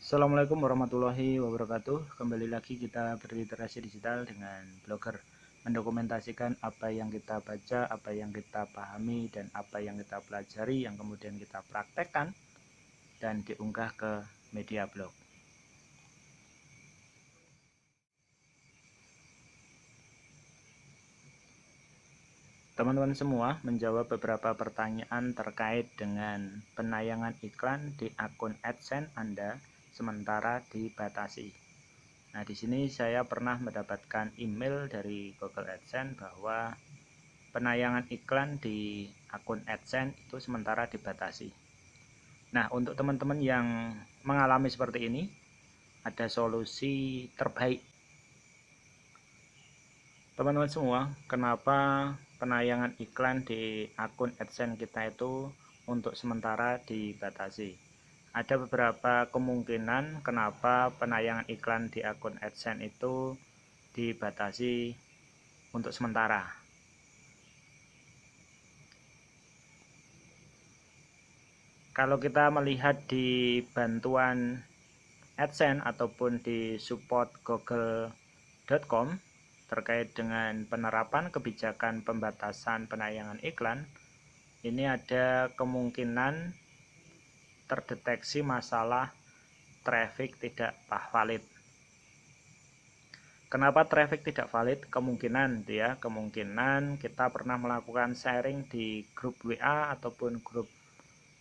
Assalamualaikum warahmatullahi wabarakatuh. Kembali lagi kita berliterasi digital dengan blogger, mendokumentasikan apa yang kita baca, apa yang kita pahami, dan apa yang kita pelajari yang kemudian kita praktekkan dan diunggah ke media blog. Teman-teman semua menjawab beberapa pertanyaan terkait dengan penayangan iklan di akun AdSense Anda sementara dibatasi. Nah, di sini saya pernah mendapatkan email dari Google AdSense bahwa penayangan iklan di akun AdSense itu sementara dibatasi. Nah, untuk teman-teman yang mengalami seperti ini, ada solusi terbaik. Teman-teman semua, kenapa penayangan iklan di akun AdSense kita itu untuk sementara dibatasi? Ada beberapa kemungkinan kenapa penayangan iklan di akun AdSense itu dibatasi untuk sementara. Kalau kita melihat di bantuan AdSense ataupun di support google.com terkait dengan penerapan kebijakan pembatasan penayangan iklan, ini ada kemungkinan terdeteksi masalah traffic tidak valid. Kenapa traffic tidak valid? Kemungkinan kita pernah melakukan sharing di grup WA ataupun grup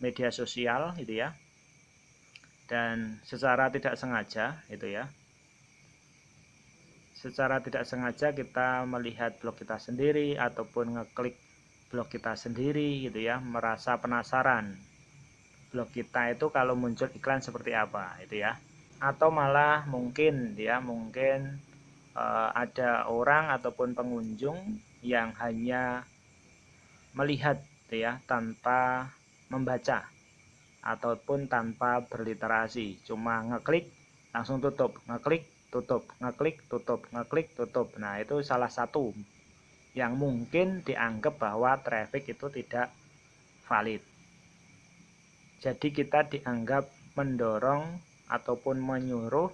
media sosial gitu ya. Dan secara tidak sengaja kita melihat blog kita sendiri ataupun ngeklik blog kita sendiri gitu ya, merasa penasaran blog kita itu kalau muncul iklan seperti apa itu ya. Atau malah mungkin ada orang ataupun pengunjung yang hanya melihat gitu ya, tanpa membaca ataupun tanpa berliterasi, cuma ngeklik langsung tutup, ngeklik tutup, ngeklik tutup, ngeklik tutup. Nah, itu salah satu yang mungkin dianggap bahwa traffic itu tidak valid. Jadi kita dianggap mendorong ataupun menyuruh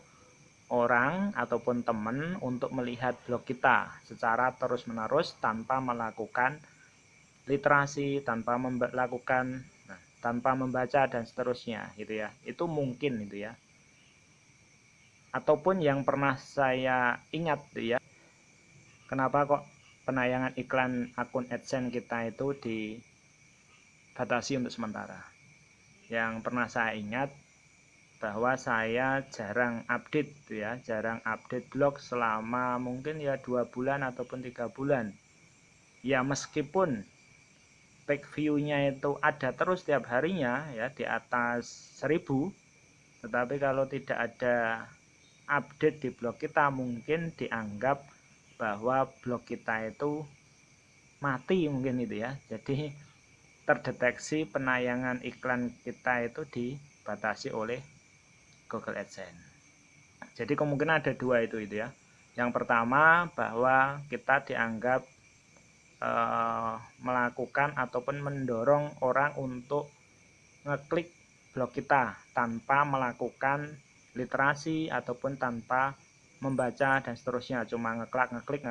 orang ataupun teman untuk melihat blog kita secara terus-menerus tanpa melakukan literasi, tanpa membaca dan seterusnya gitu ya. Itu mungkin itu ya. Ataupun yang pernah saya ingat gitu ya, kenapa kok penayangan iklan akun AdSense kita itu dibatasi untuk sementara. Yang pernah saya ingat bahwa saya jarang update blog selama mungkin ya 2 bulan ataupun 3 bulan. Ya meskipun page view-nya itu ada terus tiap harinya ya di atas 1000, tetapi kalau tidak ada update di blog kita mungkin dianggap bahwa blog kita itu mati mungkin itu ya. Jadi terdeteksi penayangan iklan kita itu dibatasi oleh Google AdSense. Jadi kemungkinan ada dua itu ya. Yang pertama bahwa kita dianggap melakukan ataupun mendorong orang untuk ngeklik blog kita tanpa melakukan literasi ataupun tanpa membaca dan seterusnya, cuma ngeklik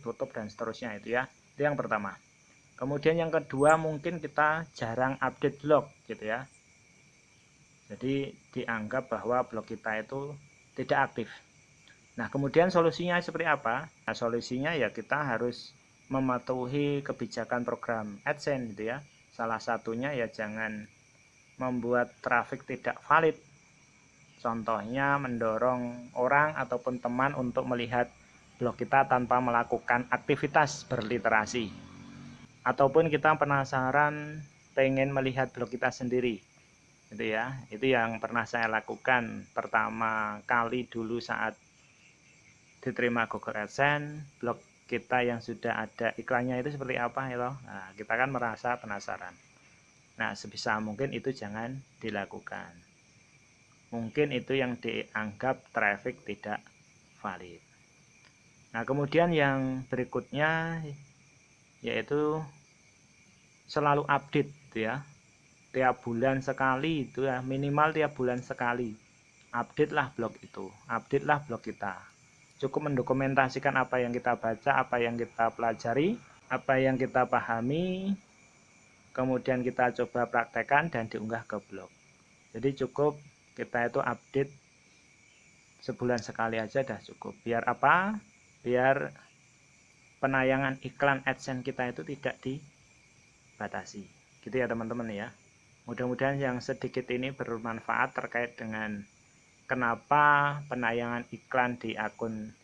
tutup dan seterusnya itu ya. Itu yang pertama. Kemudian yang kedua mungkin kita jarang update blog gitu ya. Jadi dianggap bahwa blog kita itu tidak aktif. Nah, kemudian solusinya seperti apa? Nah, solusinya ya kita harus mematuhi kebijakan program AdSense gitu ya. Salah satunya ya jangan membuat traffic tidak valid. Contohnya mendorong orang ataupun teman untuk melihat blog kita tanpa melakukan aktivitas berliterasi. Ataupun kita penasaran pengen melihat blog kita sendiri. Itu ya. Itu yang pernah saya lakukan pertama kali dulu saat diterima Google AdSense, blog kita yang sudah ada iklannya itu seperti apa ya loh. Nah, kita kan merasa penasaran. Nah, sebisa mungkin itu jangan dilakukan. Mungkin itu yang dianggap traffic tidak valid. Nah, kemudian yang berikutnya yaitu selalu update ya. Tiap bulan sekali itu ya, minimal tiap bulan sekali. update lah blog itu, update lah blog kita. Cukup mendokumentasikan apa yang kita baca, apa yang kita pelajari, apa yang kita pahami, kemudian kita coba praktekkan dan diunggah ke blog. Jadi cukup kita itu update sebulan sekali aja dah cukup. Biar apa? Biar penayangan iklan AdSense kita itu tidak dibatasi. Gitu ya teman-teman ya. Mudah-mudahan yang sedikit ini bermanfaat terkait dengan kenapa penayangan iklan di akun